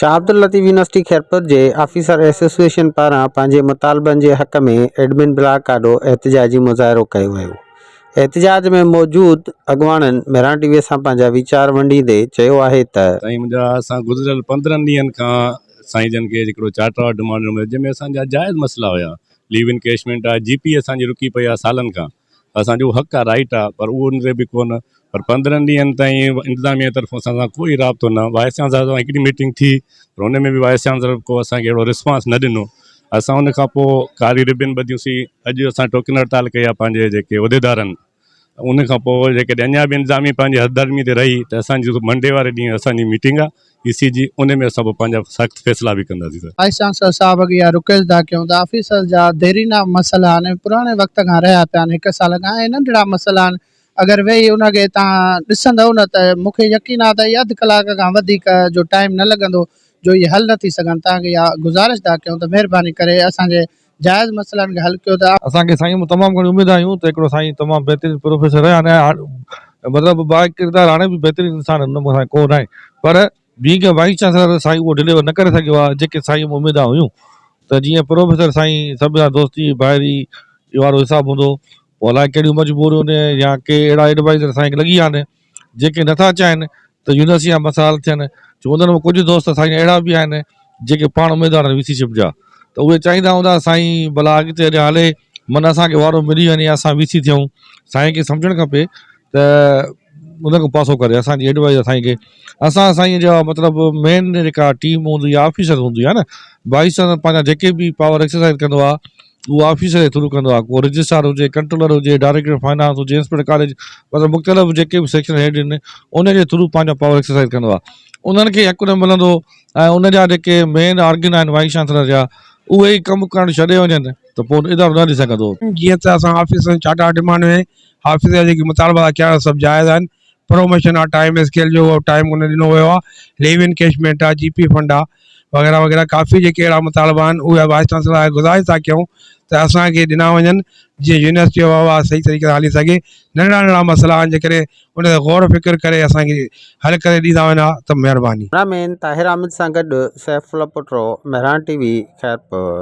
Shah Abdul Latif university Khairpur के officer association पारां पंहिंजे मुतालबनि के हक़ में एडमिन ब्लॉक आॾो एहतजाजी मुज़ाहिरो कयो वियो। एहतजाज में मौजूद अॻवाननि मेहरान टीवीअ सां पंहिंजा वीचार वंडींदे चयो आहे त साईं मुंहिंजा असां गुज़िरियल 15 ॾींहंनि खां साईं जन खे हिकिड़ो चार्टर ऑफ डिमांड में जंहिंमें असांजा जाइज़ मसइला हुया। लीव इन कैशमेंट आहे, जीपी असांजी रुकी पई आहे सालनि खां, असांजो हक़ आहे, राइट आहे, पर उहो उन ते बि कोन। पर 15 ॾींहंनि ताईं इंतिज़ामिया तरफ़ों असां सां कोई राब्तो न। वाइस चांसलर सां हिकिड़ी मीटिंग थी, पर हुन में बि वाइस चांसलर को असांखे अहिड़ो रिस्पॉन्स न ॾिनो। असां उन खां पोइ कारी रिबिन ॿधियूंसीं। अॼु असां टोकन हड़ताल कई आहे पंहिंजे जेके उहिदेदारनि। उन खां पोइ जेकॾहिं अञा बि इंतिज़ामी पंहिंजी हथधर्मी ते रही त असांजी मंडे वारे ॾींहुं असांजी मीटिंग आहे ईसी जी, उन में असां पोइ पंहिंजा सख़्तु फ़ैसिला बि कंदासीं। वाइस चांसलर साहब अॻियां रिक्वेस्ट था कयूं त ऑफिसर जा देरीना मसइला आहिनि, पुराणे वक़्त खां रहिया पिया आहिनि, 1 साल खां ऐं नंढड़ा मसइला आहिनि। अगरि वेही उनखे तव्हां ॾिसंदव न त मूंखे यकीन आहे त इहे अधु कलाक खां वधीक जो टाइम न लॻंदो जो इहे हल न थी सघनि। तव्हांखे इहा गुज़ारिश था कयूं त महिरबानी करे असांजे जाइज़ मसइलनि खे हल कयो। त असांखे साईं तमामु घणी उमेद आहियूं त हिकिड़ो साईं तमामु बहितरीनु प्रोफेसर आहे, मतिलबु बा किरदारु हाणे बि बहितरीनु इंसान हुन में कोन आहे, पर ॿी के वाइस चांसलर साईं उहो डिलीवर न करे सघियो आहे जेके साईं उमेदां हुयूं। त जीअं प्रोफेसर साईं सभु सां दोस्ती ॿाहिरी वारो हिसाबु हूंदो, पोइ अलाए कहिड़ियूं मजबूरियूं आहिनि या के अहिड़ा एडवाइज़र साईं लॻी विया आहिनि जेके नथा चाहिनि त यूनिवर्सिटी जा मसइला हल थियनि। छो उन्हनि में कुझु दोस्त साईं अहिड़ा बि आहिनि जेके पाण उमेदवार वीसीशिप जा, त उहे चाहींदा हूंदा साईं भला अॻिते अॻियां हले, मन असांखे वारो मिली वञे, असां वीसी थियूं। साईं खे सम्झणु खपे त उनखां पासो करे असांजी एडवाइज़र साईं खे। असां साईं जा मतिलबु मेन जेका टीम हूंदी आहे, ऑफिसर हूंदी आहे न, वाइस चांसलर पंहिंजा जेके बि पावर एक्सरसाइज कंदो आहे उहो ऑफिसर जे थ्रू कंदो आहे। को रजिस्ट्रार हुजे, कंट्रोलर हुजे, डायरेक्टर फाइनेंस हुजे, इंस्पेक्टर कॉलेज, मतिलबु मुख़्तलिफ़ जेके बि सेक्शन हेड आहिनि उनजे थ्रू पंहिंजा पावर एक्सरसाइज कंदो आहे। उन्हनि खे हक़ु न मिलंदो ऐं उनजा जेके मेन आर्गन आहिनि वाइस चांसलर जा, उहे ई कमु करणु छॾे वञनि त पोइ इदारो न हली सघंदो। जीअं त असां ऑफिसर चार्टर ऑफ डिमांड में ऑफिसर जा जेके मुतालबा कया सभु जाइज़ आहिनि। प्रोमोशन आहे, टाइम स्केल जो टाइम उन ॾिनो वियो आहे, लीव इन कैशमेंट आहे, जीपी फंड आहे, वग़ैरह वग़ैरह काफ़ी जेके अहिड़ा मुतालबा आहिनि उहे वाइस चांसलर लाइ गुज़ारिश था कयूं त असांखे ॾिना वञनि जीअं यूनिवर्सिटी जो वहिंवार सही तरीक़े सां हली सघे। नंढड़ा नंढड़ा मसइला आहिनि जेकॾहिं उन ते गौर फ़िक्र करे असांखे हल करे ॾींदा वञा त महिरबानी। कैमरामैन ताहिर अहमद सां गॾु सैफुल्ला पुटरो, मेहरान टीवी खैरपुर।